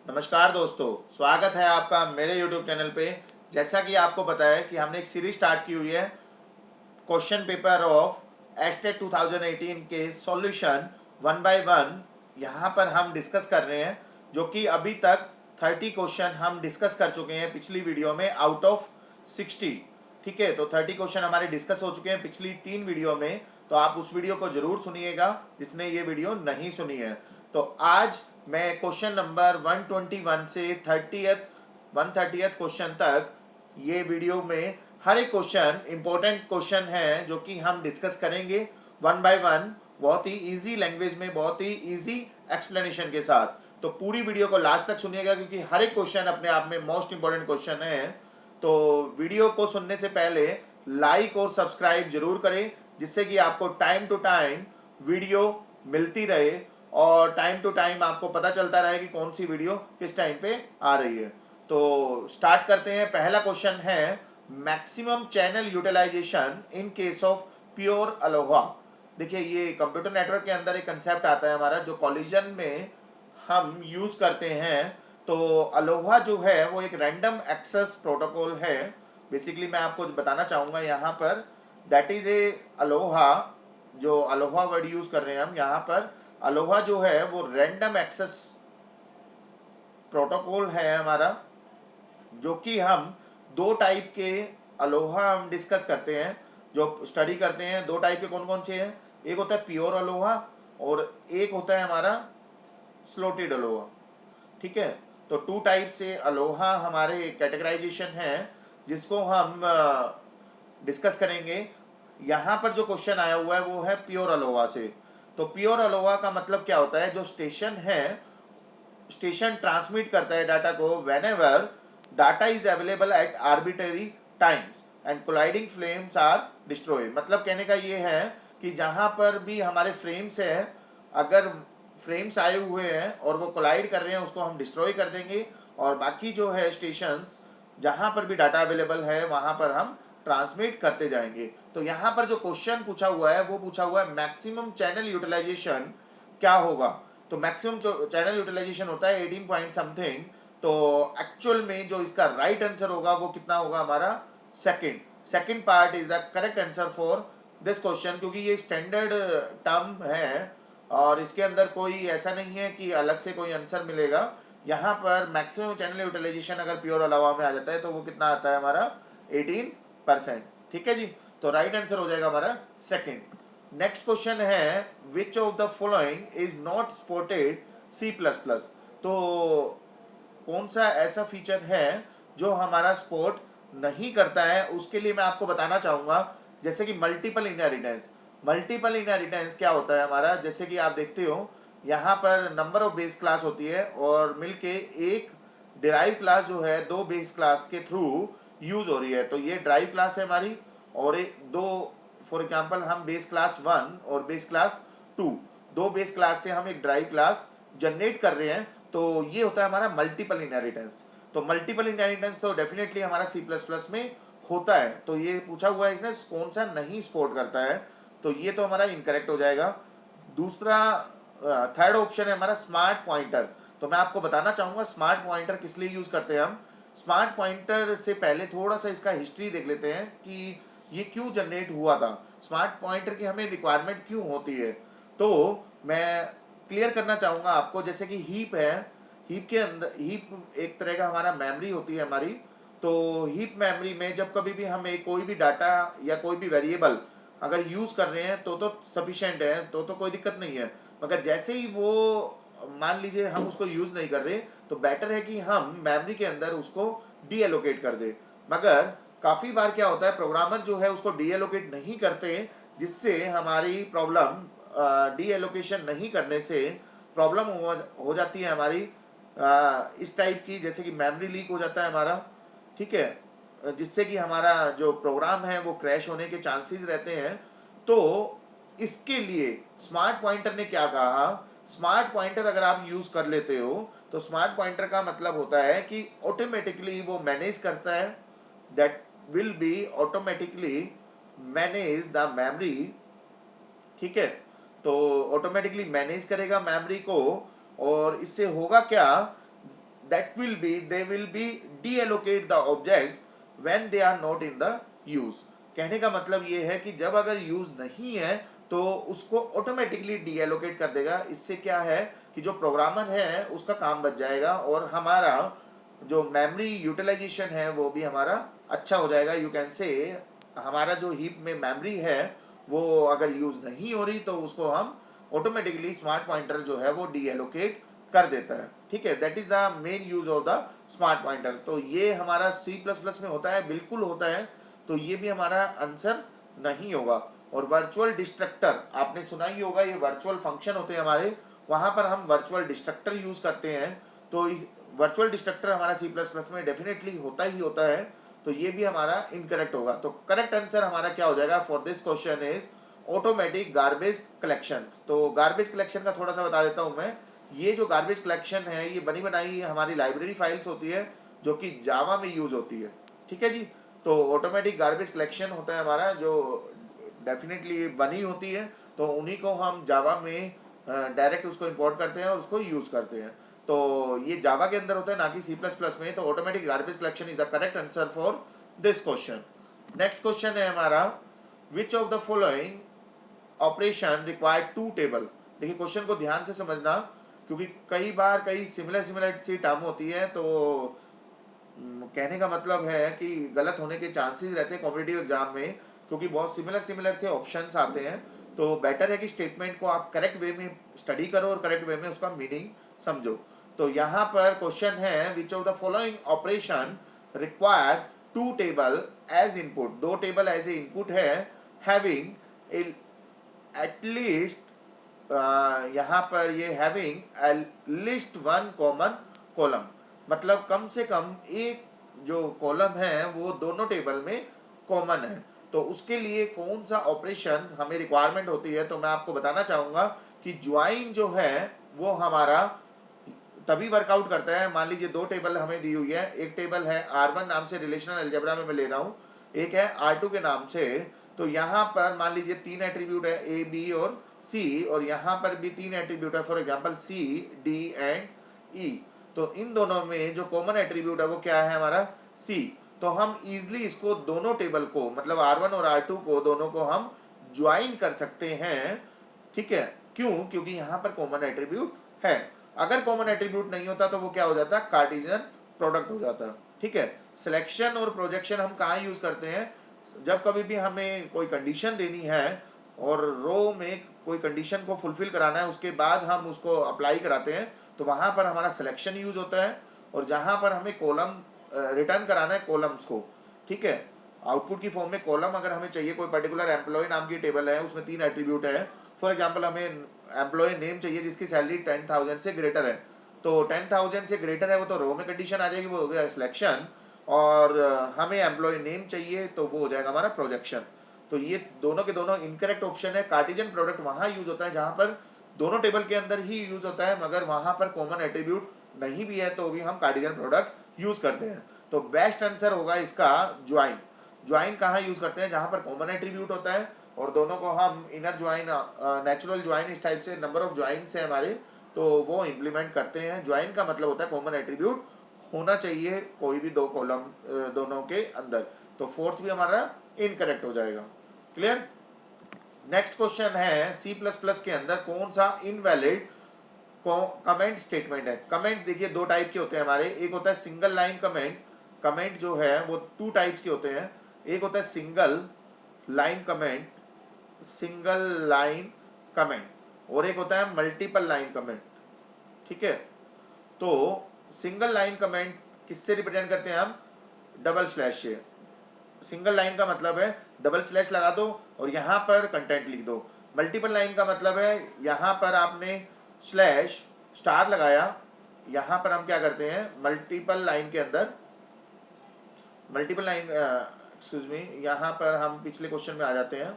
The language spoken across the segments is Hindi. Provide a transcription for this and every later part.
नमस्कार दोस्तों, स्वागत है आपका मेरे YouTube चैनल पे। जैसा कि आपको पता है कि हमने एक सीरीज स्टार्ट की हुई है क्वेश्चन पेपर ऑफ एस्टेट 2018 के सॉल्यूशन वन बाय वन यहाँ पर हम डिस्कस कर रहे हैं, जो कि अभी तक 30 क्वेश्चन हम डिस्कस कर चुके हैं पिछली वीडियो में आउट ऑफ 60। ठीक है, तो 30 क्वेश्चन हमारे डिस्कस हो चुके हैं पिछली 3 वीडियो में। तो आप उस वीडियो को जरूर सुनिएगा जिसने ये वीडियो नहीं सुनी है। तो आज मैं क्वेश्चन नंबर 121 से 130th क्वेश्चन तक ये वीडियो में हर एक क्वेश्चन इंपॉर्टेंट क्वेश्चन है जो कि हम डिस्कस करेंगे वन बाय वन, बहुत ही इजी लैंग्वेज में, बहुत ही इजी एक्सप्लेनेशन के साथ। तो पूरी वीडियो को लास्ट तक सुनिएगा क्योंकि हर एक क्वेश्चन अपने आप में मोस्ट इंपॉर्टेंट क्वेश्चन है। तो वीडियो को सुनने से पहले लाइक और सब्सक्राइब जरूर करें, जिससे कि आपको टाइम टू टाइम वीडियो मिलती रहे और टाइम टू टाइम आपको पता चलता रहे कि कौन सी वीडियो किस टाइम पे आ रही है। तो स्टार्ट करते हैं। पहला क्वेश्चन है maximum channel utilization in case of pure ALOHA. देखिए, ये कंप्यूटर नेटवर्क के अंदर एक कंसेप्ट आता है हमारा, जो कॉलिजन में हम यूज करते हैं। तो अलोहा जो है वो एक रैंडम एक्सेस प्रोटोकॉल है। बेसिकली मैं आपको बताना चाहूँगा यहाँ पर, दैट इज ए अलोहा। जो अलोहा वर्ड यूज कर रहे हैं हम यहाँ पर, अलोहा जो है वो रैंडम एक्सेस प्रोटोकॉल है हमारा, जो कि हम दो टाइप के अलोहा हम डिस्कस करते हैं, जो स्टडी करते हैं। दो टाइप के कौन कौन से हैं? एक होता है प्योर अलोहा और एक होता है हमारा स्लोटेड अलोहा। ठीक है, तो टू टाइप से अलोहा हमारे कैटेगराइजेशन है, जिसको हम डिस्कस करेंगे। यहाँ पर जो क्वेश्चन आया हुआ है वो है प्योर अलोहा से। तो प्योर अलोहा का मतलब क्या होता है? जो स्टेशन है, स्टेशन ट्रांसमिट करता है डाटा को whenever data is available at arbitrary times and colliding flames are destroy. मतलब कहने का ये है कि जहाँ पर भी हमारे फ्रेम्स हैं, अगर फ्रेम्स आए हुए हैं और वो कोलाइड कर रहे हैं, उसको हम डिस्ट्रॉय कर देंगे। और बाकी जो है स्टेशंस जहाँ पर भी डाटा अवेलेबल है वहाँ पर हम ट्रांसमिट करते जाएंगे। तो यहाँ पर जो क्वेश्चन पूछा हुआ है वो पूछा हुआ है मैक्सिमम चैनल यूटिलाइजेशन क्या होगा। तो मैक्सिमम जो चैनल यूटिलाइजेशन होता है 18 पॉइंट समथिंग। तो एक्चुअल में जो इसका राइट आंसर होगा वो कितना होगा हमारा? Second part is the correct answer for this question, क्योंकि ये स्टैंडर्ड टर्म है और इसके अंदर कोई ऐसा नहीं है कि अलग से कोई आंसर मिलेगा। यहाँ पर मैक्सिमम चैनल यूटिलाइजेशन अगर प्योर अलावा में आ जाता है तो वो कितना आता है हमारा? 18%। ठीक है जी, तो राइट आंसर हो जाएगा हमारा सेकंड। नेक्स्ट क्वेश्चन है which of the following is not supported C++। तो कौन सा ऐसा फीचर है जो हमारा सपोर्ट नहीं करता है? उसके लिए मैं आपको बताना चाहूँगा, जैसे कि मल्टीपल इनहेरिटेंस। मल्टीपल इनहेरिटेंस क्या होता है हमारा? जैसे कि आप देखते हो यहाँ पर नंबर ऑफ बेस क्लास होती है और मिलके एक डिराइव क्लास जो है दो बेस क्लास के थ्रू यूज हो रही है। तो ये ड्राइव क्लास है हमारी, और एक दो, फॉर एग्जांपल हम बेस क्लास 1 और बेस क्लास 2, दो बेस क्लास से हम एक ड्राइव क्लास जनरेट कर रहे हैं। तो ये होता है हमारा मल्टीपल इनहेरिटेंस। तो मल्टीपल इनहेरिटेंस तो डेफिनेटली हमारा C++ में होता है। तो ये पूछा हुआ है इसने कौन सा नहीं सपोर्ट करता है, तो ये तो हमारा इनकरेक्ट हो जाएगा। दूसरा, थर्ड ऑप्शन है हमारा स्मार्ट पॉइंटर। तो मैं आपको बताना चाहूँगा स्मार्ट पॉइंटर किस लिए यूज़ करते हैं हम। स्मार्ट पॉइंटर से पहले थोड़ा सा इसका हिस्ट्री देख लेते हैं कि ये क्यों जनरेट हुआ था, स्मार्ट पॉइंटर की हमें रिक्वायरमेंट क्यों होती है। तो मैं क्लियर करना चाहूँगा आपको, जैसे कि हीप है, हीप के अंदर, हीप एक तरह का हमारा मेमोरी होती है हमारी। तो हीप मेमोरी में जब कभी भी हम एक कोई भी डाटा या कोई भी वेरिएबल अगर यूज़ कर रहे हैं तो सफिशेंट है, तो कोई दिक्कत नहीं है। मगर जैसे ही वो, मान लीजिए हम उसको यूज़ नहीं कर रहे, तो बेटर है कि हम मेमोरी के अंदर उसको डी एलोकेट कर दे। मगर काफ़ी बार क्या होता है, प्रोग्रामर जो है उसको डी एलोकेट नहीं करते, जिससे हमारी प्रॉब्लम, डी एलोकेशन नहीं करने से प्रॉब्लम हो जाती है हमारी इस टाइप की, जैसे कि मेमोरी लीक हो जाता है हमारा। ठीक है, जिससे कि हमारा जो प्रोग्राम है वो क्रैश होने के चांसेस रहते हैं। तो इसके लिए स्मार्ट पॉइंटर ने क्या कहा, स्मार्ट पॉइंटर अगर आप यूज़ कर लेते हो तो स्मार्ट पॉइंटर का मतलब होता है कि ऑटोमेटिकली वो मैनेज करता है, that will be automatically manage the memory. ठीक है, तो ऑटोमेटिकली मैनेज करेगा मेमोरी को। और इससे होगा क्या, they will be deallocate the object when they are not in the use। कहने का मतलब ये है कि जब अगर यूज नहीं है तो उसको ऑटोमेटिकली डीएलोकेट कर देगा। इससे क्या है कि जो प्रोग्रामर है उसका काम बच जाएगा और हमारा जो मेमोरी यूटिलाइजेशन है वो भी हमारा अच्छा हो जाएगा। यू कैन से हमारा जो हीप में मेमोरी है वो अगर यूज नहीं हो रही तो उसको हम ऑटोमेटिकली स्मार्ट पॉइंटर जो है वो डीएलोकेट कर देता है। ठीक है, that is the main use of the smart pointer. तो ये हमारा C++ में होता है, बिल्कुल होता है, तो ये भी हमारा आंसर नहीं होगा। और वर्चुअल डिस्ट्रक्टर आपने सुना ही होगा, ये वर्चुअल फंक्शन होते हैं हमारे, वहां पर हम वर्चुअल डिस्ट्रक्टर यूज करते हैं। तो इस वर्चुअल डिस्ट्रक्टर हमारा C++ में डेफिनेटली होता ही होता है, तो ये भी हमारा इनकरेक्ट होगा। तो करेक्ट आंसर हमारा क्या हो जाएगा for this question is automatic garbage collection. तो गार्बेज कलेक्शन का थोड़ा सा बता देता हूं मैं। ये जो गार्बेज कलेक्शन है ये बनी बनाई हमारी लाइब्रेरी फाइल्स होती है जो कि जावा में यूज होती है। ठीक है जी, तो ऑटोमेटिक गार्बेज कलेक्शन होता है हमारा जो डेफिनेटली बनी होती है, तो उन्हीं को हम जावा में डायरेक्ट उसको इंपोर्ट करते हैं और उसको यूज करते हैं। तो ये जावा के अंदर होता है ना कि C++ में। तो automatic garbage collection is the correct answer for this question. Next question है हमारा which of the following operation required to table. देखिए क्वेश्चन को ध्यान से समझना, क्योंकि कई बार कई सिमिलर सी टर्म होती है, तो कहने का मतलब है कि गलत होने के चांसेस रहते हैं कॉम्पिटिटिव एग्जाम में, क्योंकि बहुत सिमिलर से ऑप्शंस आते हैं। तो बेटर है कि स्टेटमेंट को आप करेक्ट वे में स्टडी करो और करेक्ट वे में उसका मीनिंग समझो। तो यहाँ पर क्वेश्चन है which of the following operation require to table as input. दो टेबल एज ए इनपुट है, हैविंग एटलीस्ट यहाँ पर ये having list one common column, मतलब कम से कम एक जो कॉलम है वो दोनों टेबल में कॉमन है। तो उसके लिए कौन सा ऑपरेशन हमें रिक्वायरमेंट होती है, तो मैं आपको बताना चाहूंगा कि ज्वाइन जो है वो हमारा तभी वर्कआउट करता है। मान लीजिए दो टेबल हमें दी हुई है, एक टेबल है R1 नाम से रिलेशनल अलजेब्रा में मैं ले रहा हूँ, एक है R2 के नाम से। तो यहाँ पर मान लीजिए तीन एट्रीब्यूट है A, B और C, और यहाँ पर भी तीन एट्रीब्यूट है, for example C, D and E। तो इन दोनों में जो कॉमन एट्रीब्यूट है वो क्या है हमारा C। तो हम इजिली इसको दोनों टेबल को, मतलब R1 और R2 को, दोनों को हम ज्वाइन कर सकते हैं। ठीक है, क्यों? क्योंकि यहाँ पर कॉमन एट्रीब्यूट है। अगर कॉमन एट्रीब्यूट नहीं होता तो वो क्या हो जाता, कार्टेशियन प्रोडक्ट हो जाता। ठीक है, सिलेक्शन और प्रोजेक्शन हम कहाँ यूज करते हैं, जब कभी भी हमें कोई कंडीशन देनी है और रो में कोई कंडीशन को फुलफिल कराना है, उसके बाद हम उसको अप्लाई कराते हैं, तो वहां पर हमारा सिलेक्शन यूज होता है। और जहां पर हमें कॉलम रिटर्न कराना है कॉलम्स को, ठीक है, आउटपुट की फॉर्म में कॉलम अगर हमें चाहिए, कोई पर्टिकुलर एम्प्लॉय नाम की टेबल है उसमें तीन एट्रीब्यूट है, फॉर एग्जांपल हमें एम्प्लॉय नेम चाहिए जिसकी सैलरी 10,000 से ग्रेटर है, तो 10,000 से ग्रेटर है वो तो रो में कंडीशन आ जाएगी, वो हो गया सिलेक्शन। और हमें एम्प्लॉय नेम चाहिए तो वो हो जाएगा हमारा प्रोजेक्शन। तो ये दोनों के दोनों इनकरेक्ट ऑप्शन है। कार्टेशियन प्रोडक्ट वहां यूज होता है जहां पर दोनों टेबल के अंदर ही यूज होता है, मगर वहां पर कॉमन एट्रीब्यूट नहीं भी है तो भी हम कार्टेशियन प्रोडक्ट यूज करते हैं। तो बेस्ट आंसर होगा इसका ज्वाइन। ज्वाइन कहाँ यूज करते हैं, जहां पर कॉमन एट्रीब्यूट होता है और दोनों को हम इनर ज्वाइन, नेचुरल ज्वाइन, इस टाइप से नंबर ऑफ ज्वाइन है हमारे, तो वो इम्प्लीमेंट करते हैं। ज्वाइन का मतलब होता है कॉमन एट्रीब्यूट होना चाहिए कोई भी दो कॉलम दोनों के अंदर। तो फोर्थ भी हमारा इनकरेक्ट हो जाएगा। क्लियर? नेक्स्ट क्वेश्चन है C++ के अंदर कौन सा इनवैलिड कमेंट स्टेटमेंट है। कमेंट देखिए दो टाइप के होते हैं हमारे, एक होता है सिंगल लाइन कमेंट। कमेंट जो है वो टू टाइप्स के होते हैं, एक होता है single line comment, single line comment, और एक होता है मल्टीपल लाइन कमेंट। ठीक है, तो सिंगल लाइन कमेंट किससे रिप्रेजेंट करते हैं हम, डबल स्लैश से। सिंगल लाइन का मतलब है डबल स्लैश लगा दो और यहाँ पर कंटेंट लिख दो। मल्टीपल लाइन का मतलब है यहाँ पर आपने स्लैश स्टार लगाया, यहाँ पर हम क्या करते हैं मल्टीपल लाइन के अंदर, मल्टीपल लाइन एक्सक्यूज मी, यहाँ पर हम पिछले क्वेश्चन में आ जाते हैं,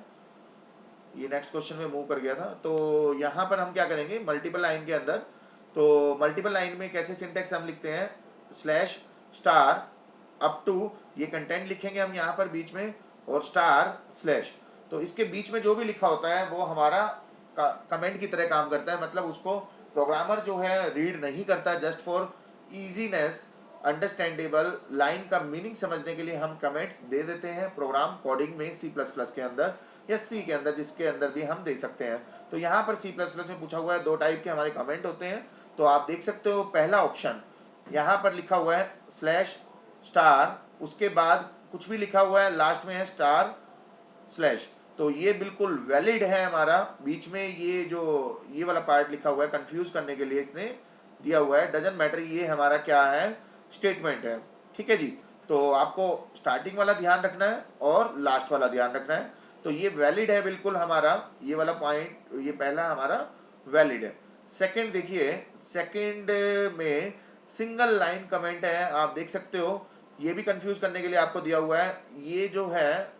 ये नेक्स्ट क्वेश्चन में मूव कर गया था। तो यहाँ पर हम क्या करेंगे मल्टीपल लाइन के अंदर, तो मल्टीपल लाइन में कैसे सिंटेक्स हम लिखते हैं, स्लैश स्टार अप टू, ये कंटेंट लिखेंगे हम यहाँ पर बीच में, और स्टार स्लैश। तो इसके बीच में जो भी लिखा होता है वो हमारा कमेंट की तरह काम करता है, मतलब उसको प्रोग्रामर जो है रीड नहीं करता, just for easiness understandable line का मीनिंग समझने के लिए हम कमेंट्स दे देते हैं प्रोग्राम कोडिंग में सी प्लस प्लस के अंदर या सी के अंदर, जिसके अंदर भी हम दे सकते हैं। तो यहाँ पर सी प्लस प्लस में पूछा हुआ है, दो टाइप के हमारे कमेंट होते हैं। तो आप देख सकते हो पहला ऑप्शन यहाँ पर लिखा हुआ है स्लैश स्टार, उसके बाद कुछ भी लिखा हुआ है, लास्ट में है स्टार स्लैश। तो ये बिल्कुल वैलिड है हमारा। बीच में ये जो ये वाला पार्ट लिखा हुआ है कंफ्यूज करने के लिए इसने दिया हुआ है, डजंट मैटर, ये हमारा क्या है, स्टेटमेंट है। ठीक है जी। तो आपको स्टार्टिंग वाला ध्यान रखना है और लास्ट वाला ध्यान रखना है। तो ये वैलिड है बिल्कुल हमारा, ये वाला पॉइंट, ये पहला हमारा वैलिड है। सेकंड देखिए, सेकंड में सिंगल लाइन कमेंट है, आप देख सकते हो, ये भी कंफ्यूज करने के लिए आपको दिया हुआ है। ये जो है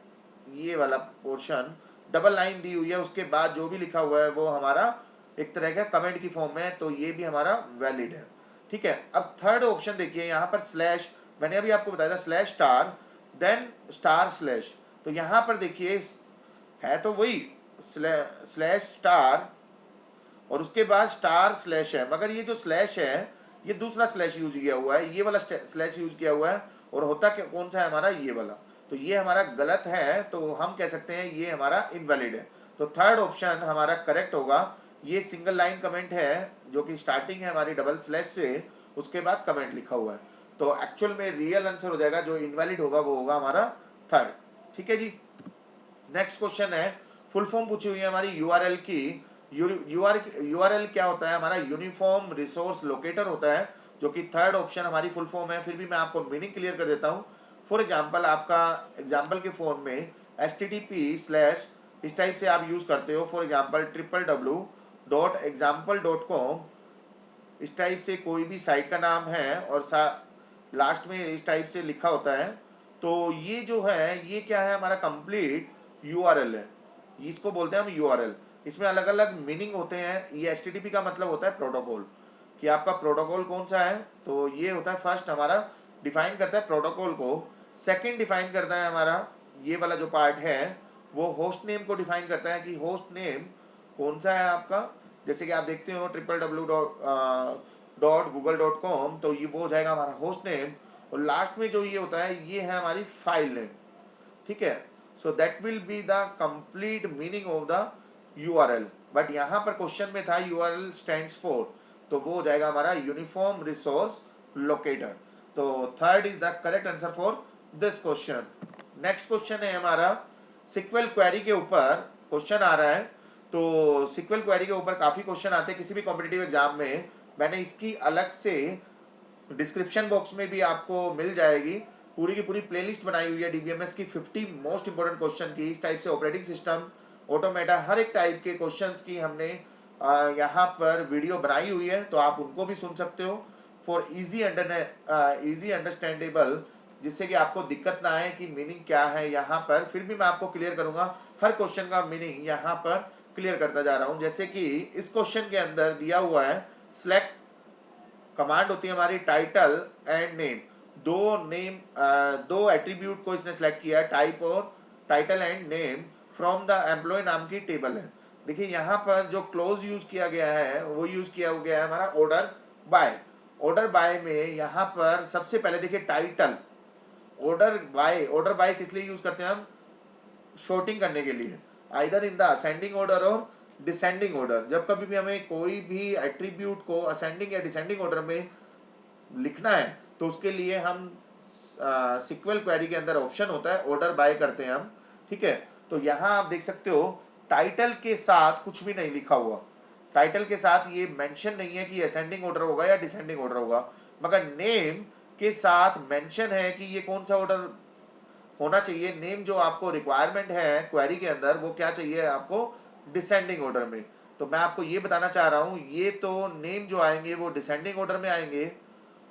ये वाला पोर्शन डबल लाइन दी हुई है, उसके बाद जो भी लिखा हुआ है वो हमारा एक तरह का कमेंट की फॉर्म में है, तो ये भी हमारा वैलिड है। ठीक है। अब थर्ड ऑप्शन देखिए, यहाँ पर स्लैश, मैंने अभी आपको बताया था slash star then star slash. तो यहाँ पर देखिए है तो वही स्लैश स्टार और उसके बाद स्टार स्लैश है, मगर ये जो स्लैश है ये दूसरा स्लैश यूज किया हुआ है, ये वाला स्लैश यूज किया हुआ है, और होता कौन सा है हमारा, ये वाला। तो ये हमारा गलत है, तो हम कह सकते हैं ये हमारा इनवैलिड है। तो थर्ड ऑप्शन हमारा करेक्ट होगा। ये सिंगल लाइन कमेंट है जो कि स्टार्टिंग है हमारी डबल स्लैश से, उसके बाद कमेंट लिखा हुआ है। तो एक्चुअल में रियल आंसर हो जाएगा, जो इनवैलिड होगा वो होगा हमारा थर्ड। ठीक है जी। नेक्स्ट क्वेश्चन है, फुल फॉर्म पूछी हुई है हमारी यूआरएल की। यूआरएल क्या होता है, हमारा यूनिफॉर्म रिसोर्स लोकेटर होता है, जो कि थर्ड ऑप्शन हमारी फुल फॉर्म है। फिर भी मैं आपको मीनिंग क्लियर कर देता हूँ। फॉर एग्जाम्पल, आपका एग्जाम्पल के फोन में http/ इस टाइप से आप यूज करते हो, फॉर एग्जाम्पल www.example.com, इस टाइप से कोई भी साइट का नाम है और लास्ट में इस टाइप से लिखा होता है। तो ये जो है ये क्या है, हमारा कंप्लीट यूआरएल है, इसको बोलते हैं हम यूआरएल। इसमें अलग अलग मीनिंग होते हैं। ये एचटीटीपी का मतलब होता है प्रोटोकॉल, कि आपका प्रोटोकॉल कौन सा है। तो ये होता है फर्स्ट हमारा डिफाइन करता है प्रोटोकॉल को। सेकंड डिफाइन करता है हमारा ये वाला जो पार्ट है वो होस्ट नेम को डिफाइन करता है, कि होस्ट नेम कौन सा है आपका। जैसे कि आप देखते हो www.google.com, तो ये वो हो जाएगा हमारा होस्ट नेम। और लास्ट में जो ये होता है ये है हमारी फाइल नेम। ठीक है। So that will be the complete meaning of the URL. But यहाँ पर क्वेश्चन में था यूआरएल स्टैंड्स फॉर, तो वो हो जाएगा हमारा यूनिफॉर्म रिसोर्स लोकेटर। तो third is the correct answer for this question. Next question है हमारा सिक्वल क्वेरी के ऊपर क्वेश्चन आ रहा है। तो सिक्वल क्वेरी के ऊपर काफ़ी क्वेश्चन आते हैं किसी भी कॉम्पिटिटिव एग्जाम में। मैंने इसकी अलग से डिस्क्रिप्शन बॉक्स में भी आपको मिल जाएगी, पूरी की पूरी प्लेलिस्ट बनाई हुई है डीबीएमएस की 50 मोस्ट इंपोर्टेंट क्वेश्चन की। इस टाइप से ऑपरेटिंग सिस्टम, ऑटोमेटा, हर एक टाइप के क्वेश्चंस की हमने यहाँ पर वीडियो बनाई हुई है, तो आप उनको भी सुन सकते हो फॉर इजी अंडरस्टैंडेबल, जिससे कि आपको दिक्कत ना आए कि मीनिंग क्या है यहाँ पर। फिर भी मैं आपको क्लियर करूँगा, हर क्वेश्चन का मीनिंग यहाँ पर क्लियर करता जा रहा हूँ। जैसे कि इस क्वेश्चन के अंदर दिया हुआ है सेलेक्ट कमांड होती है हमारी टाइटल एंड नेम, दो एट्रीब्यूट को इसने सेलेक्ट किया है, टाइप और title and name from the employee नाम की टेबल है। देखिए यहाँ पर जो क्लोज यूज किया गया है वो यूज किया गया है हमारा ऑर्डर बाय। ऑर्डर बाय में यहाँ पर सबसे पहले देखिए टाइटल, ऑर्डर बाय किस लिए यूज करते हैं हम, शॉर्टिंग करने के लिए, either in the ascending order और डिसेंडिंग ऑर्डर। जब कभी भी हमें कोई भी एट्रीब्यूट को असेंडिंग या डिसेंडिंग ऑर्डर में लिखना है तो उसके लिए हम सिक्वल क्वेरी के अंदर ऑप्शन होता है ऑर्डर बाय करते हैं हम। ठीक है। तो यहाँ आप देख सकते हो टाइटल के साथ कुछ भी नहीं लिखा हुआ, टाइटल के साथ ये मेंशन नहीं है कि असेंडिंग ऑर्डर होगा या डिसेंडिंग ऑर्डर होगा, मगर नेम के साथ मेंशन है कि ये कौन सा ऑर्डर होना चाहिए। नेम जो आपको रिक्वायरमेंट है क्वेरी के अंदर वो क्या चाहिए आपको, डिसेंडिंग ऑर्डर में। तो मैं आपको ये बताना चाह रहा हूँ, ये तो नेम जो आएंगे वो डिसेंडिंग ऑर्डर में आएंगे,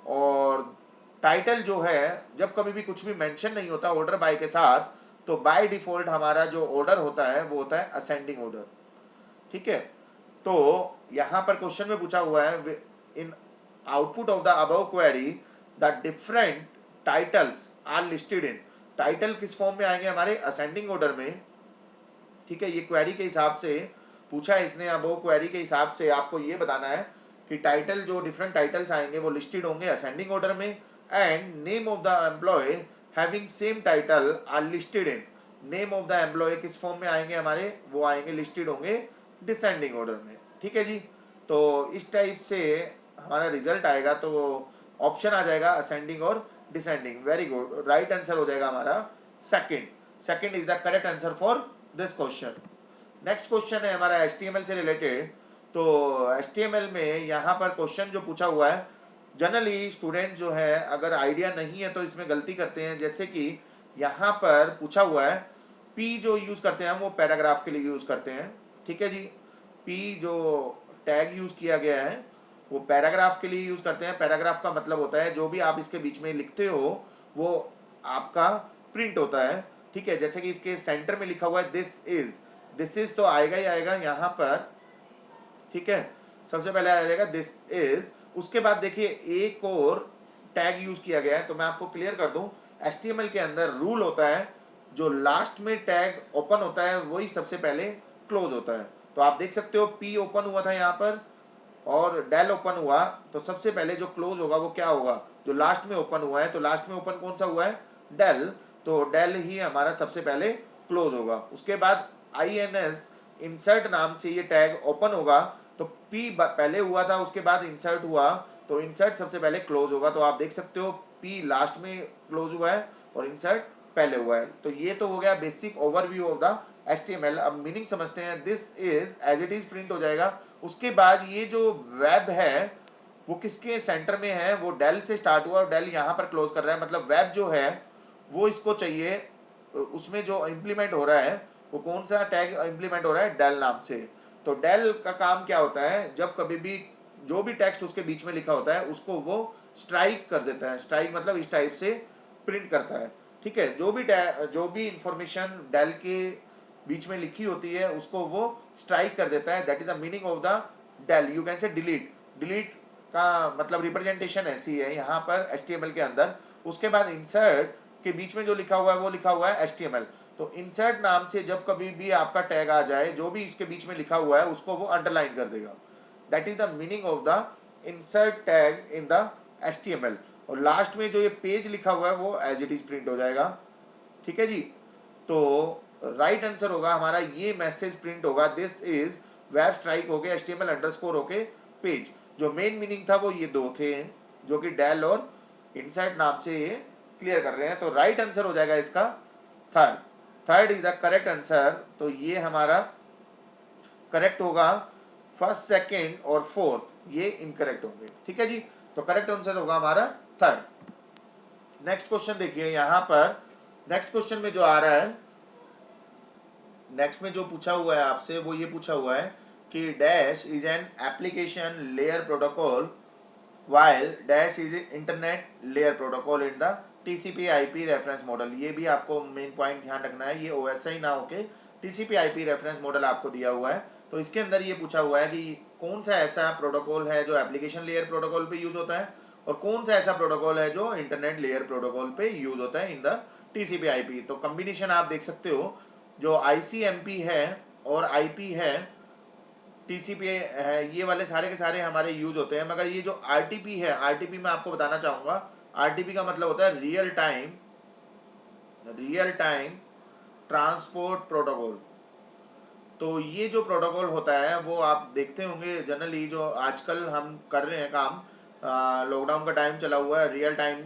और टाइटल जो है जब कभी भी कुछ भी मेंशन नहीं होता ऑर्डर बाय के साथ, तो बाय डिफॉल्ट हमारा जो ऑर्डर होता है वो होता है असेंडिंग ऑर्डर। ठीक है। तो यहाँ पर क्वेश्चन में पूछा हुआ है in output of the above query the different titles are listed in, title किस फॉर्म में आएंगे हमारे असेंडिंग ऑर्डर में। ठीक है। ये क्वेरी के हिसाब से पूछा है इसने, अबव क्वेरी के हिसाब से आपको ये बताना है कि टाइटल जो डिफरेंट टाइटल्स आएंगे वो लिस्टेड होंगे असेंडिंग ऑर्डर में, and name of the employee having same title are listed in, name of the employee किस फॉर्म में आएंगे हमारे, वो आएंगे लिस्टेड होंगे डिसेंडिंग ऑर्डर में। ठीक है जी, तो इस टाइप से हमारा रिजल्ट आएगा, तो ऑप्शन आ जाएगा असेंडिंग और descending. Very good, right answer हो जाएगा हमारा second. Second is the correct answer for this question. Next question है हमारा HTML से रिलेटेड। तो HTML में यहाँ पर क्वेश्चन जो पूछा हुआ है, जनरली स्टूडेंट जो है अगर आइडिया नहीं है तो इसमें गलती करते हैं। जैसे कि यहाँ पर पूछा हुआ है P जो यूज़ करते हैं हम वो पैराग्राफ के लिए यूज़ करते हैं। ठीक है जी, P जो टैग यूज़ किया गया है वो पैराग्राफ के लिए यूज़ करते हैं। पैराग्राफ का मतलब होता है जो भी आप इसके बीच में लिखते हो वो आपका प्रिंट होता है। ठीक है, जैसे कि इसके सेंटर में लिखा हुआ है दिस इज तो आएगा ही आएगा यहाँ पर। ठीक है, सबसे पहले आ जाएगा दिस इज, उसके बाद देखिए एक और टैग यूज किया गया है। तो मैं आपको क्लियर कर दूं, HTML के अंदर रूल होता है जो लास्ट में टैग ओपन होता है वही सबसे पहले क्लोज होता है। तो आप देख सकते हो P ओपन हुआ था यहाँ पर और डेल ओपन हुआ, तो सबसे पहले जो क्लोज होगा वो क्या होगा, जो लास्ट में ओपन हुआ है। तो लास्ट में ओपन कौन सा हुआ है, डेल, तो डेल ही हमारा सबसे पहले क्लोज होगा। उसके बाद INS इंसर्ट नाम से ये टैग ओपन होगा, तो P पहले हुआ था उसके बाद इंसर्ट हुआ, तो इंसर्ट सबसे पहले क्लोज होगा। तो आप देख सकते हो P लास्ट में क्लोज हुआ है और इंसर्ट पहले हुआ है। तो ये तो हो गया basic overview of the HTML। अब मीनिंग समझते हैं, this is as it is print हो जाएगा। उसके बाद ये जो वेब है वो किसके सेंटर में है, वो डेल से स्टार्ट हुआ और डेल यहाँ पर क्लोज कर रहा है, मतलब वेब जो है वो इसको चाहिए, उसमें जो इम्प्लीमेंट हो रहा है वो कौन सा टैग इम्प्लीमेंट हो रहा है, डेल नाम से। तो डेल का काम क्या होता है, जब कभी भी जो भी टेक्स्ट उसके बीच में लिखा होता है उसको वो स्ट्राइक कर देता है। स्ट्राइक मतलब इस टाइप से प्रिंट करता है। ठीक है, जो भी इंफॉर्मेशन डेल के बीच में लिखी होती है उसको वो स्ट्राइक कर देता है। That is the meaning of the del. You can say delete, delete का मतलब रिप्रेजेंटेशन ऐसी है यहाँ पर HTML के अंदर। उसके बाद इंसर्ट के बीच में जो लिखा हुआ है वो लिखा हुआ है HTML। तो इंसर्ट नाम से जब कभी भी आपका टैग आ जाए, जो भी इसके बीच में लिखा हुआ है उसको वो अंडरलाइन कर देगा। That is the meaning of the insert tag in the HTML। और लास्ट में जो ये पेज लिखा हुआ है वो एज इट इज प्रिंट हो जाएगा। ठीक है जी, तो राइट आंसर होगा हमारा ये मैसेज प्रिंट होगा, दिस इज वेब स्ट्राइक हो गया HTML अंडरस्कोर होके पेज। जो मेन मीनिंग था वो ये दो थे, जो कि डेल और इंसर्ट नाम से ये क्लियर कर रहे हैं। तो राइट आंसर हो जाएगा इसका third. Third is the correct answer. तो ये हमारा करेक्ट होगा, फर्स्ट सेकेंड और फोर्थ ये इनकरेक्ट होंगे। ठीक है जी, तो करेक्ट आंसर होगा हमारा थर्ड। नेक्स्ट क्वेश्चन देखिए यहाँ पर, नेक्स्ट क्वेश्चन में जो आ रहा है, नेक्स्ट में जो पूछा हुआ है आपसे वो ये पूछा हुआ है कि dash is an application layer protocol while dash is internet layer protocol in the TCP/IP reference model. ये भी आपको मेन पॉइंट ध्यान रखना है, ये OSI ना होके TCP/IP रेफरेंस मॉडल आपको दिया हुआ है। तो इसके अंदर ये पूछा हुआ है कि कौन सा ऐसा प्रोटोकॉल है जो एप्लीकेशन लेयर प्रोटोकॉल पे यूज होता है और कौन सा ऐसा प्रोटोकॉल है जो इंटरनेट लेयर प्रोटोकॉल पे यूज होता है इन द TCP/IP। तो कॉम्बिनेशन आप देख सकते हो, जो ICMP है और IP है, TCP है, ये वाले सारे के सारे हमारे यूज होते हैं। मगर ये जो RTP है, RTP मैं आपको बताना चाहूँगा, RTP का मतलब होता है रियल टाइम ट्रांसपोर्ट प्रोटोकॉल। तो ये जो प्रोटोकॉल होता है वो आप देखते होंगे जनरली जो आजकल हम कर रहे हैं काम, लॉकडाउन का टाइम चला हुआ है, रियल टाइम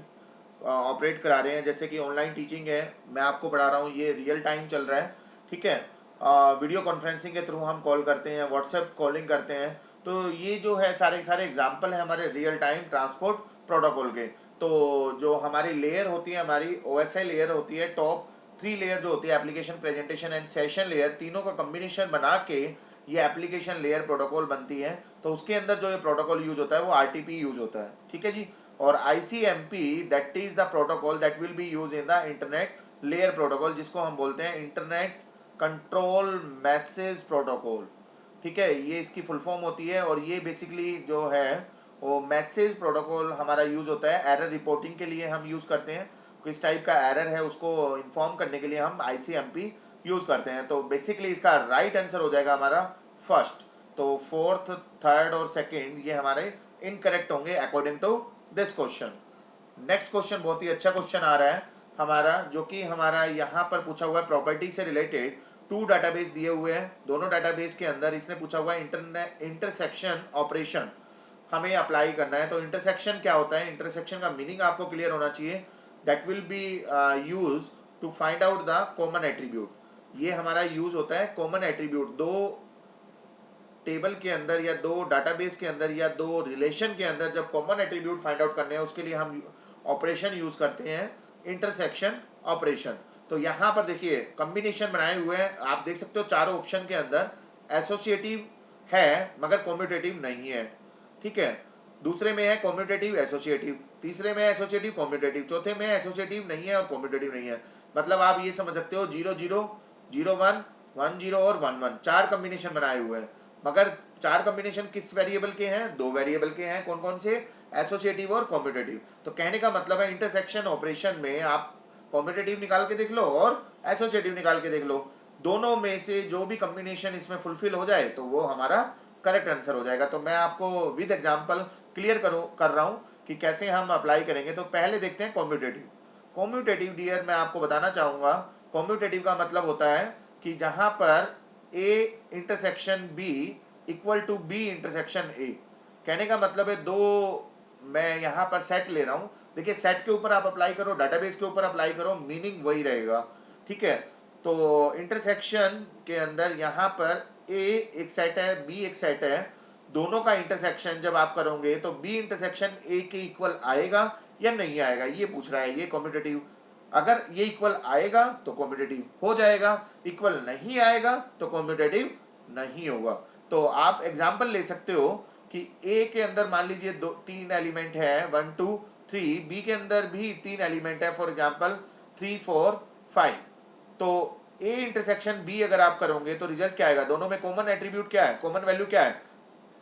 ऑपरेट करा रहे हैं। जैसे कि ऑनलाइन टीचिंग है, मैं आपको पढ़ा रहा हूँ, ये रियल टाइम चल रहा है। ठीक है, वीडियो कॉन्फ्रेंसिंग के थ्रू हम कॉल करते हैं, व्हाट्सएप कॉलिंग करते हैं। तो ये जो है सारे के सारे एग्जाम्पल हैं हमारे रियल टाइम ट्रांसपोर्ट प्रोटोकॉल के। तो जो हमारी लेयर होती है, हमारी OSI लेयर होती है, टॉप 3 लेयर जो होती है application, presentation and session layer, तीनों का कम्बिनेशन बना के ये एप्लीकेशन लेयर प्रोटोकॉल बनती है। तो उसके अंदर जो ये प्रोटोकॉल यूज होता है वो RTP यूज होता है। ठीक है जी, और ICMP that is the protocol that will be use in the internet layer protocol, जिसको हम बोलते हैं इंटरनेट कंट्रोल मैसेज प्रोटोकॉल। ठीक है, ये इसकी फुल फॉर्म होती है। और ये बेसिकली जो है वो मैसेज प्रोटोकॉल हमारा यूज होता है एरर रिपोर्टिंग के लिए, हम यूज करते हैं। किस टाइप का एरर है उसको इन्फॉर्म करने के लिए हम ICMP यूज करते हैं। तो बेसिकली इसका राइट आंसर हो जाएगा हमारा फर्स्ट। तो फोर्थ, थर्ड और सेकंड ये हमारे इनकरेक्ट होंगे according to this question. Next question बहुत ही अच्छा क्वेश्चन आ रहा है हमारा, जो कि हमारा यहाँ पर पूछा हुआ है प्रॉपर्टी से रिलेटेड। 2 डाटाबेस दिए हुए हैं, दोनों डाटाबेस के अंदर इसने पूछा हुआ है इंटरसेक्शन ऑपरेशन हमें अप्लाई करना है। तो इंटरसेक्शन क्या होता है, इंटरसेक्शन का मीनिंग आपको क्लियर होना चाहिए। That will be use to find out the common attribute. ये हमारा यूज होता है कॉमन एट्रीब्यूट, दो टेबल के अंदर या दो डाटाबेस के अंदर या दो रिलेशन के अंदर जब कॉमन एट्रीब्यूट फाइंड आउट करने हैं उसके लिए हम ऑपरेशन यूज करते हैं इंटरसेक्शन ऑपरेशन। तो यहाँ पर देखिए कॉम्बिनेशन बनाए हुए हैं, आप देख सकते हो चारों ऑप्शन के अंदर एसोसिएटिव है मगर कॉम्यूटेटिव नहीं है, ठीक है। दूसरे में है कॉम्यूटेटिव एसोसिएटिव, तीसरे में एसोसिएटिव कॉम्यूटेटिव, चौथे में एसोसिएटिव नहीं है और कॉम्यूटेटिव नहीं है। मतलब आप ये समझ सकते हो 0 0 0 1 1 0 और 1 1 चार कॉम्बिनेशन बनाए हुए हैं। मगर चार कॉम्बिनेशन किस वेरिएबल के हैं, दो वेरिएबल के हैं। कौन कौन से, एसोसिएटिव और कॉम्यूटेटिव। तो कहने का मतलब है इंटरसेक्शन ऑपरेशन में आप कॉम्यूटेटिव निकाल के देख लो और एसोसिएटिव निकाल के देख लो, दोनों में से जो भी कॉम्बिनेशन इसमें फुलफिल हो जाए तो वो हमारा करेक्ट आंसर हो जाएगा। तो मैं आपको विद एग्जांपल क्लियर कर रहा हूँ कि कैसे हम अप्लाई करेंगे। तो पहले देखते हैं कॉम्यूटेटिव। कॉम्यूटेटिव डियर मैं आपको बताना चाहूँगा, कॉम्यूटेटिव का मतलब होता है कि जहाँ पर A intersection B equal to B intersection A. कहने का मतलब है दो, मैं यहाँ पर सेट ले रहा हूँ, देखिए सेट के ऊपर आप अप्लाई करो, डाटाबेस के ऊपर अप्लाई करो, मीनिंग वही रहेगा, ठीक है। तो इंटरसेक्शन के अंदर यहाँ पर ए एक सेट है, बी एक सेट है, दोनों का इंटरसेक्शन जब आप करोगे तो बी इंटरसेक्शन ए के इक्वल आएगा या नहीं आएगा, ये पूछ रहा है ये कॉम्पिटेटिव। अगर ये इक्वल आएगा तो कॉम्पिटेटिव हो जाएगा, इक्वल नहीं आएगा तो कॉम्पिटेटिव नहीं होगा। तो आप एग्जाम्पल ले सकते हो कि ए के अंदर मान लीजिए दो तीन एलिमेंट है 1 2 3, बी के अंदर भी तीन एलिमेंट है, फॉर एग्जाम्पल 3 4 5। तो ए इंटरसेक्शन बी अगर आप करोगे तो रिजल्ट क्या आएगा, दोनों में कॉमन एट्रीब्यूट क्या है, कॉमन वैल्यू क्या है,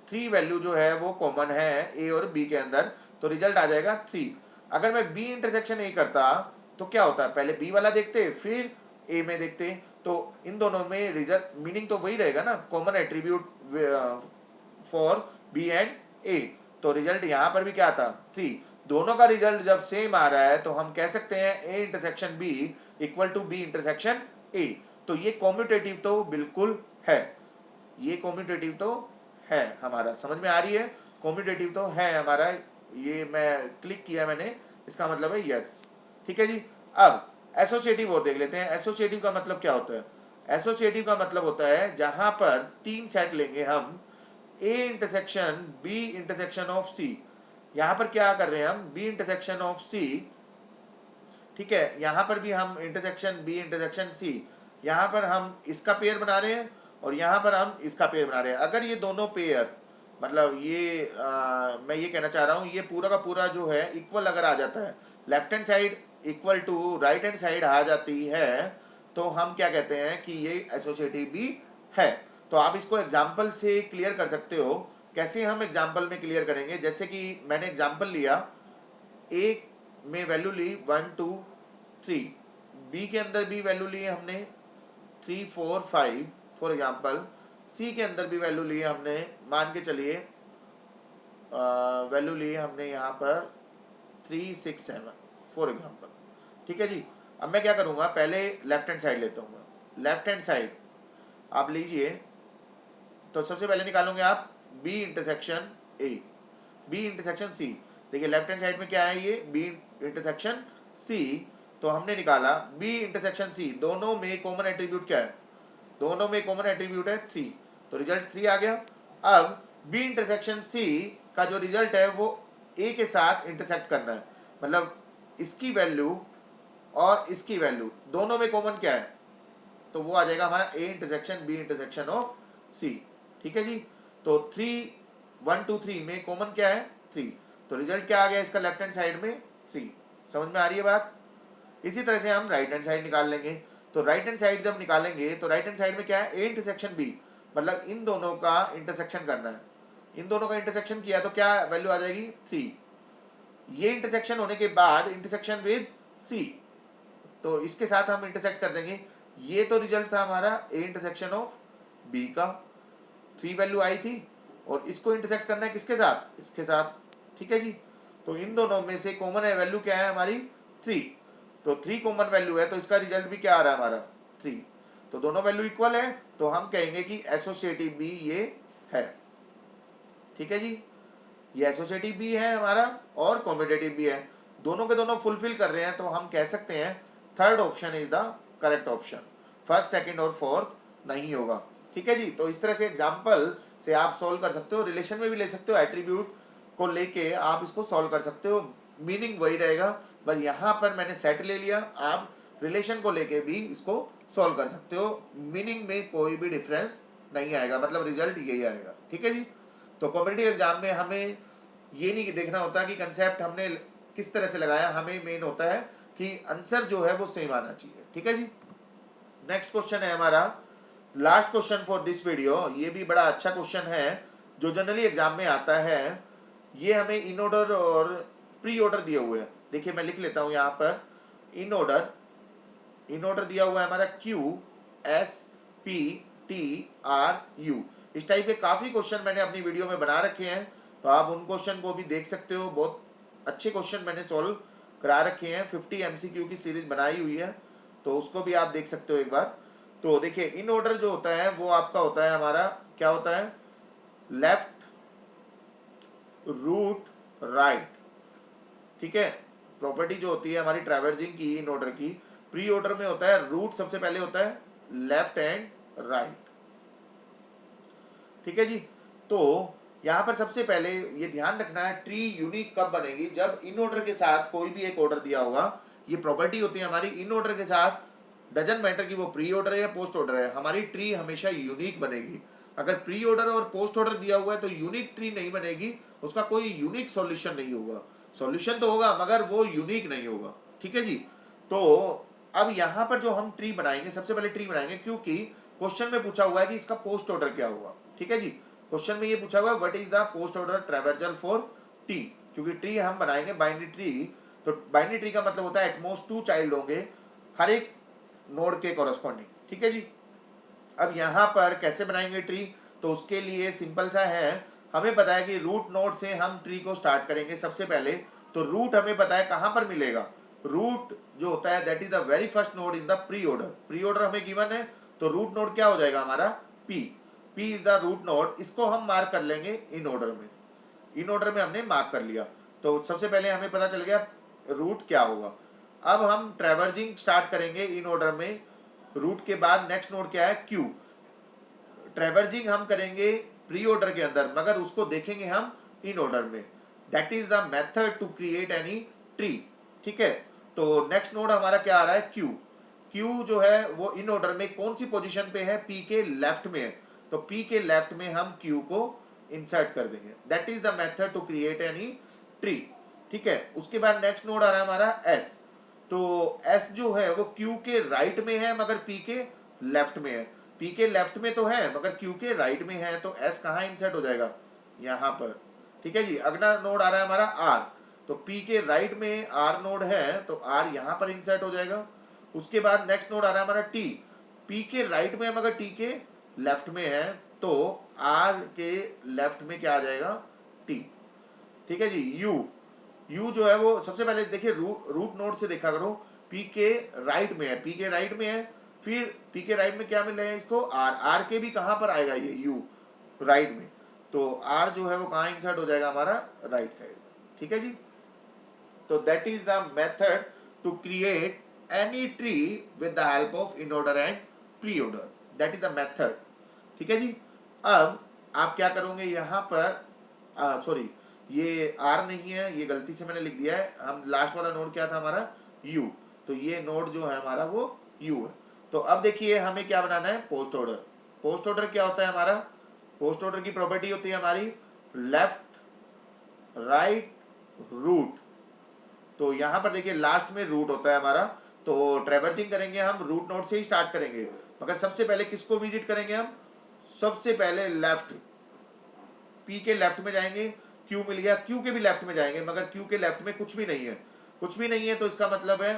3 वैल्यू जो है वो कॉमन है ए और बी के अंदर, तो रिजल्ट आ जाएगा 3। अगर मैं बी इंटरसेक्शन ए करता तो क्या होता है, पहले बी वाला देखते फिर ए में देखते, तो इन दोनों में रिजल्ट मीनिंग तो वही रहेगा ना, common attribute for B and A. तो रिजल्ट यहाँ पर भी क्या आता 3। दोनों का रिजल्ट जब सेम आ रहा है तो हम कह सकते हैं A intersection B equal to B intersection A. तो ये कॉम्यूटेटिव तो बिल्कुल है, ये कॉम्यूटेटिव तो है हमारा, समझ में आ रही है, कॉम्यूटेटिव तो है हमारा। ये मैं क्लिक किया मैंने, इसका मतलब है यस, ठीक है जी। अब एसोसिएटिव और देख लेते हैं। एसोसिएटिव का मतलब क्या होता है, एसोसिएटिव का मतलब होता है जहां पर तीन सेट लेंगे हम, A intersection B intersection of C. यहां पर क्या कर रहे हैं हम, बी इंटरसेक्शन ऑफ सी, ठीक है। यहां पर भी हम इंटरसेक्शन बी इंटरसेक्शन सी, यहां पर हम इसका पेयर बना रहे हैं और यहां पर हम इसका पेयर बना रहे हैं। अगर ये दोनों पेयर मतलब ये मैं ये कहना चाह रहा हूँ ये पूरा का पूरा जो है इक्वल अगर आ जाता है, left hand side equal to right hand side आ जाती है, तो हम क्या कहते हैं कि ये एसोसिएटिव भी है। तो आप इसको एग्जाम्पल से क्लियर कर सकते हो। कैसे हम एग्जाम्पल में क्लियर करेंगे, जैसे कि मैंने एग्जाम्पल लिया, ए में वैल्यू ली 1 2 3, बी के अंदर भी वैल्यू ली हमने 3 4 5, फॉर एग्जाम्पल सी के अंदर भी वैल्यू ली हमने, मान के चलिए वैल्यू ली हमने यहाँ पर 3 6 7, फॉर एग्जाम्पल, ठीक है जी। अब मैं क्या करूँगा, पहले लेफ्ट हैंड साइड लेता हूँ, लेफ्ट हैंड साइड आप लीजिए। तो सबसे पहले निकालोगे आप B intersection A, B intersection C. देखिए लेफ्ट हैंड साइड में क्या है, ये बी इंटरसेक्शन सी। तो हमने निकाला बी इंटरसेक्शन सी, दोनों में कॉमन एट्रीब्यूट क्या है, दोनों में कॉमन एट्रीब्यूट है 3, तो रिजल्ट 3 आ गया। अब बी इंटरसेक्शन सी का जो रिजल्ट है वो ए के साथ इंटरसेक्ट करना है, मतलब इसकी वैल्यू और इसकी वैल्यू दोनों में कॉमन क्या है, तो वो आ जाएगा हमारा A intersection B intersection of C, ठीक है जी। तो 3 1 2 3 में कॉमन क्या है 3, तो रिजल्ट क्या आ गया इसका लेफ्ट हैंड साइड में 3। समझ में आ रही है बात। इसी तरह से हम राइट हैंड साइड निकाल लेंगे। तो राइट हैंड साइड जब निकालेंगे तो राइट हैंड साइड में क्या है, ए इंटरसेक्शन बी, मतलब इन दोनों का इंटरसेक्शन करना है। इन दोनों का इंटरसेक्शन किया तो क्या वैल्यू आ जाएगी 3। ये इंटरसेक्शन होने के बाद इंटरसेक्शन विद सी, तो इसके साथ हम इंटरसेक्ट कर देंगे। ये तो रिजल्ट था हमारा ए इंटरसेक्शन ऑफ बी का। 3 वैल्यू आई थी और इसको इंटरसेक्ट करना है किसके साथ, इसके साथ, ठीक है जी। तो इन दोनों में से कॉमन वैल्यू क्या है हमारी 3, तो 3 कॉमन वैल्यू है, तो इसका रिजल्ट भी क्या आ रहा है हमारा 3, तो दोनों वैल्यू इक्वल है, तो हम कहेंगे कि एसोसिएटिव भी ये है, ठीक है जी। ये एसोसिएटिव भी है हमारा और कॉम्पिटेटिव भी है, दोनों के दोनों फुलफिल कर रहे हैं, तो हम कह सकते हैं third option is the correct option, first second और फोर्थ नहीं होगा, ठीक है जी। तो इस तरह से एग्जांपल से आप सॉल्व कर सकते हो, रिलेशन में भी ले सकते हो, एट्रीब्यूट को लेके आप इसको सॉल्व कर सकते हो, मीनिंग वही रहेगा, बस यहाँ पर मैंने सेट ले लिया, आप रिलेशन को लेके भी इसको सॉल्व कर सकते हो, मीनिंग में कोई भी डिफरेंस नहीं आएगा, मतलब रिजल्ट यही आएगा, ठीक है जी। तो कॉम्पिटिटिव एग्जाम में हमें ये नहीं देखना होता कि कंसेप्ट हमने किस तरह से लगाया, हमें मेन होता है कि आंसर जो है वो सेम आना चाहिए, ठीक है जी। नेक्स्ट क्वेश्चन है हमारा last question for this video, ये भी बड़ा अच्छा क्वेश्चन है जो जनरली एग्जाम में आता है, ये हमें इन ऑर्डर और प्री ऑर्डर दिए हुए हैं, देखिए मैं लिख लेता हूं यहाँ पर, इन ऑर्डर दिया हुआ है हमारा Q S P T R you, इस टाइप के काफ़ी क्वेश्चन मैंने अपनी वीडियो में बना रखे हैं, तो आप उन क्वेश्चन को भी देख सकते हो, बहुत अच्छे क्वेश्चन मैंने सॉल्व करा रखे हैं, 50 MCQ की सीरीज बनाई हुई है, तो उसको भी आप देख सकते हो एक बार। तो देखिए इन ऑर्डर जो होता है वो आपका होता है हमारा क्या होता है, लेफ्ट रूट राइट, ठीक है। प्रॉपर्टी जो होती है हमारी ट्रैवर्जिंग की इन ऑर्डर की, प्री ऑर्डर में होता है रूट सबसे पहले होता है लेफ्ट एंड राइट, ठीक है जी। तो यहाँ पर सबसे पहले ये ध्यान रखना है ट्री यूनिक कब बनेगी, जब इन ऑर्डर के साथ कोई भी एक ऑर्डर दिया होगा, ये प्रॉपर्टी होती है हमारी इन ऑर्डर के साथ, डजंट मैटर कि वो प्री ऑर्डर है या पोस्ट ऑर्डर है, हमारी ट्री हमेशा यूनिक बनेगी। अगर प्री ऑर्डर और पोस्ट ऑर्डर दिया हुआ है तो यूनिक ट्री नहीं बनेगी, उसका कोई यूनिक सॉल्यूशन नहीं होगा, सॉल्यूशन तो होगा मगर वो यूनिक नहीं होगा, ठीक है जी। तो अब यहाँ पर जो हम ट्री बनाएंगे, सबसे पहले ट्री बनाएंगे क्योंकि क्वेश्चन में पूछा हुआ है कि इसका पोस्ट ऑर्डर क्या होगा, ठीक है जी। क्वेश्चन में ये पूछा हुआ है what is the post order traversal for T, क्योंकि ट्री हम बनाएंगे बाइनरी ट्री, तो बाइनरी ट्री का मतलब होता है एटमोस्ट 2 चाइल्ड होंगे हर एक नोड के कॉरस्पॉन्डिंग, ठीक है जी। अब यहाँ पर कैसे बनाएंगे ट्री, तो उसके लिए सिंपल सा है, हमें पता है कि रूट नोड से हम ट्री को स्टार्ट करेंगे सबसे पहले, तो रूट हमें पता है कहाँ पर मिलेगा, रूट जो होता है that is the very first node in the pre order, pre order हमें गिवन है, तो रूट नोड क्या हो जाएगा हमारा P, P is the root node, इसको हम मार्क कर लेंगे इन ऑर्डर में, इन ऑर्डर में हमने मार्क कर लिया, तो सबसे पहले हमें पता चल गया रूट क्या होगा। अब हम ट्रैवर्जिंग स्टार्ट करेंगे इन ऑर्डर में, रूट के बाद नेक्स्ट नोड क्या है क्यू, ट्रैवर्जिंग हम करेंगे प्री ऑर्डर के अंदर मगर उसको देखेंगे हम इन ऑर्डर में, that is the method to create any tree, ठीक है। तो नेक्स्ट नोड हमारा क्या आ रहा है क्यू, क्यू जो है वो इन ऑर्डर में कौन सी पोजीशन पे है, पी के लेफ्ट में है, तो पी के लेफ्ट में हम क्यू को इंसर्ट कर देंगे, that is the method to create any tree, ठीक है। उसके बाद नेक्स्ट नोड आ रहा है हमारा एस, तो एस जो है वो क्यू के राइट में है मगर पी के लेफ्ट में है, पी के लेफ्ट में तो है मगर क्यू के राइट में है, तो एस कहाँ इंसर्ट हो जाएगा यहाँ पर, ठीक है जी। अगला नोड आ रहा है हमारा आर, तो पी के राइट में आर नोड है तो आर यहाँ पर इंसर्ट हो जाएगा। उसके बाद नेक्स्ट नोड आ रहा है हमारा टी, पी के राइट में है मगर टी के लेफ्ट में है, तो आर के लेफ्ट में क्या आ जाएगा टी, ठीक है जी। यू, यू जो है वो सबसे पहले देखिए रूट नोड से देखा करो, पी के राइट में है, पी के राइट में है, फिर पी के राइट में क्या मिल रहा है इसको आर, आर के भी कहाँ पर आएगा ये यू राइट में, तो आर जो है वो कहाँ इंसर्ट हो जाएगा हमारा राइट साइड, ठीक है जी। तो that is the method to create any tree with the help of in order and pre order, that is the method, ठीक है जी। अब आप क्या करोगे यहाँ पर, सॉरी ये आर नहीं है, ये गलती से मैंने लिख दिया है, हम लास्ट वाला नोड क्या था हमारा यू, तो ये नोड जो है हमारा वो यू है। तो अब देखिए हमें क्या बनाना है पोस्ट ऑर्डर, पोस्ट ऑर्डर क्या होता है हमारा, पोस्ट ऑर्डर की प्रॉपर्टी होती है हमारी लेफ्ट राइट रूट, तो यहां पर देखिए लास्ट में रूट होता है हमारा, तो ट्रैवर्जिंग करेंगे हम रूट नोड से ही स्टार्ट करेंगे, मगर सबसे पहले किसको विजिट करेंगे हम, सबसे पहले लेफ्ट, पी के लेफ्ट में जाएंगे, क्यू मिल गया, क्यू के भी लेफ्ट में जाएंगे मगर क्यू के लेफ्ट में कुछ भी नहीं है, कुछ भी नहीं है तो इसका मतलब है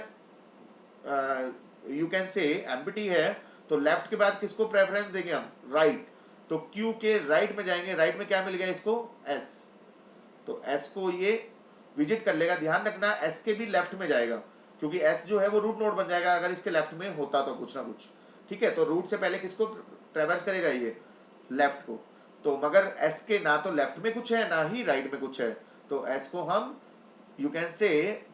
यू कैन से एम्प्टी है, तो लेफ्ट के बाद किसको प्रेफरेंस देंगे हम राइट, तो Q के राइट में जाएंगे, राइट में क्या मिल गया इसको, S, तो S को ये विजिट कर लेगा। ध्यान रखना S के भी लेफ्ट में जाएगा, क्योंकि S जो है वो रूट नोड बन जाएगा अगर इसके लेफ्ट में होता तो कुछ ना कुछ, ठीक है। तो रूट से पहले किसको ट्रेवर्स करेगा, ये लेफ्ट को। तो मगर S के ना तो लेफ्ट में कुछ है ना ही राइट में कुछ है, तो S को हम यू कैन से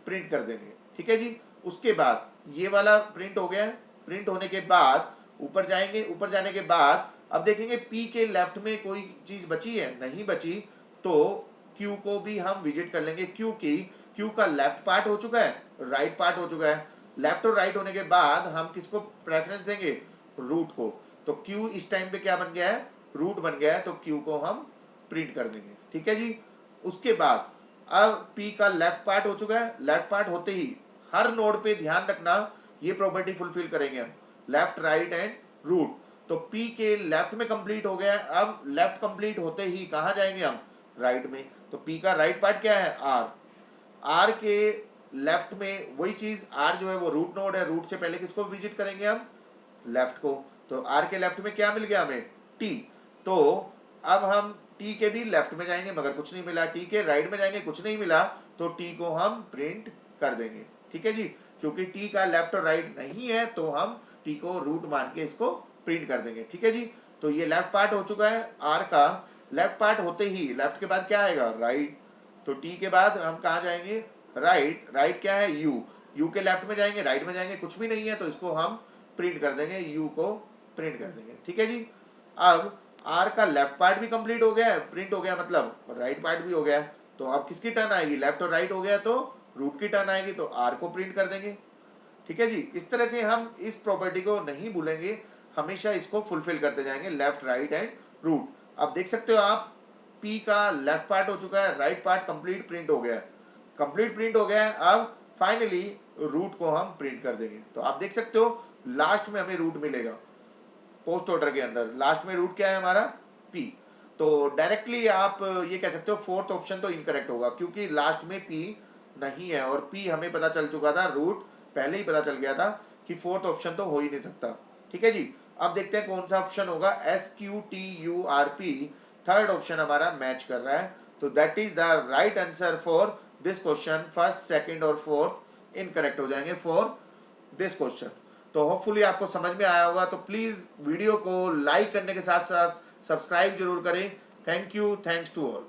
प्रिंट कर देंगे, ठीक है जी। उसके बाद ये वाला प्रिंट हो गया। प्रिंट होने के बाद ऊपर जाएंगे, ऊपर जाने के बाद अब देखेंगे P के लेफ्ट में कोई चीज बची है, नहीं बची, तो Q को भी हम विजिट कर लेंगे, क्योंकि Q का लेफ्ट पार्ट हो चुका है, राइट पार्ट हो चुका है। लेफ्ट और राइट होने के बाद हम किसको प्रेफरेंस देंगे, रूट को। तो Q इस टाइम पे क्या बन गया है, रूट बन गया है, तो Q को हम प्रिंट कर देंगे, ठीक है जी। उसके बाद अब P का लेफ्ट पार्ट हो चुका है, लेफ्ट पार्ट होते ही हर नोड पे ध्यान रखना ये प्रॉपर्टी फुलफिल करेंगे हम, लेफ्ट राइट एंड रूट। तो P के लेफ्ट में कंप्लीट हो गया है। अब लेफ्ट कंप्लीट होते ही कहाँ जाएंगे हम, राइट में। तो P का राइट पार्ट क्या है, R। R के लेफ्ट में वही चीज, R जो है वो रूट नोड है, रूट से पहले किसको विजिट करेंगे हम, लेफ्ट को। तो R के लेफ्ट में क्या मिल गया हमें, T। तो अब हम T के भी लेफ्ट में जाएंगे मगर कुछ नहीं मिला, T के राइट में जाएंगे कुछ नहीं मिला, तो T को हम प्रिंट कर देंगे, ठीक है जी। क्योंकि T का लेफ्ट और राइट नहीं है तो हम T को रूट मान के इसको प्रिंट कर देंगे, ठीक है जी। तो ये लेफ्ट पार्ट हो चुका है R का। लेफ्ट पार्ट होते ही लेफ्ट के बाद क्या आएगा, राइट। तो T के बाद हम कहाँ जाएंगे, राइट। राइट क्या है, U के लेफ्ट में जाएंगे, राइट में जाएंगे, कुछ भी नहीं है तो इसको हम प्रिंट कर देंगे, U को प्रिंट कर देंगे, ठीक है जी। अब R का लेफ्ट पार्ट भी कंप्लीट हो गया है, प्रिंट हो गया, मतलब राइट पार्ट भी हो गया है। तो अब किसकी टर्न आएगी, लेफ्ट और राइट हो गया तो रूट की टर्न आएगी, तो R को प्रिंट कर देंगे, ठीक है जी। इस तरह से हम इस प्रॉपर्टी को नहीं भूलेंगे, हमेशा इसको फुलफिल करते जाएंगे, लेफ्ट राइट एंड रूट। अब देख सकते हो आप P का लेफ्ट पार्ट हो चुका है, राइट पार्ट कंप्लीट प्रिंट हो गया है, कंप्लीट प्रिंट हो गया है। अब फाइनली रूट को हम प्रिंट कर देंगे। तो आप देख सकते हो लास्ट में हमें रूट मिलेगा, पोस्ट ऑर्डर के अंदर लास्ट में रूट क्या है हमारा, P। तो डायरेक्टली आप ये कह सकते हो फोर्थ ऑप्शन तो इनकरेक्ट होगा, क्योंकि लास्ट में P नहीं है, और P हमें पता चल चुका था, रूट पहले ही पता चल गया था कि फोर्थ ऑप्शन तो हो ही नहीं सकता, ठीक है जी। अब देखते हैं कौन सा ऑप्शन होगा, SQTURP, थर्ड ऑप्शन हमारा मैच कर रहा है। तो that is the right answer for this question. First, second और फोर्थ इनकरेक्ट हो जाएंगे फॉर दिस क्वेश्चन। तो होपफुली आपको समझ में आया होगा। तो प्लीज वीडियो को लाइक करने के साथ साथ सब्सक्राइब जरूर करें। Thank you, thanks to all.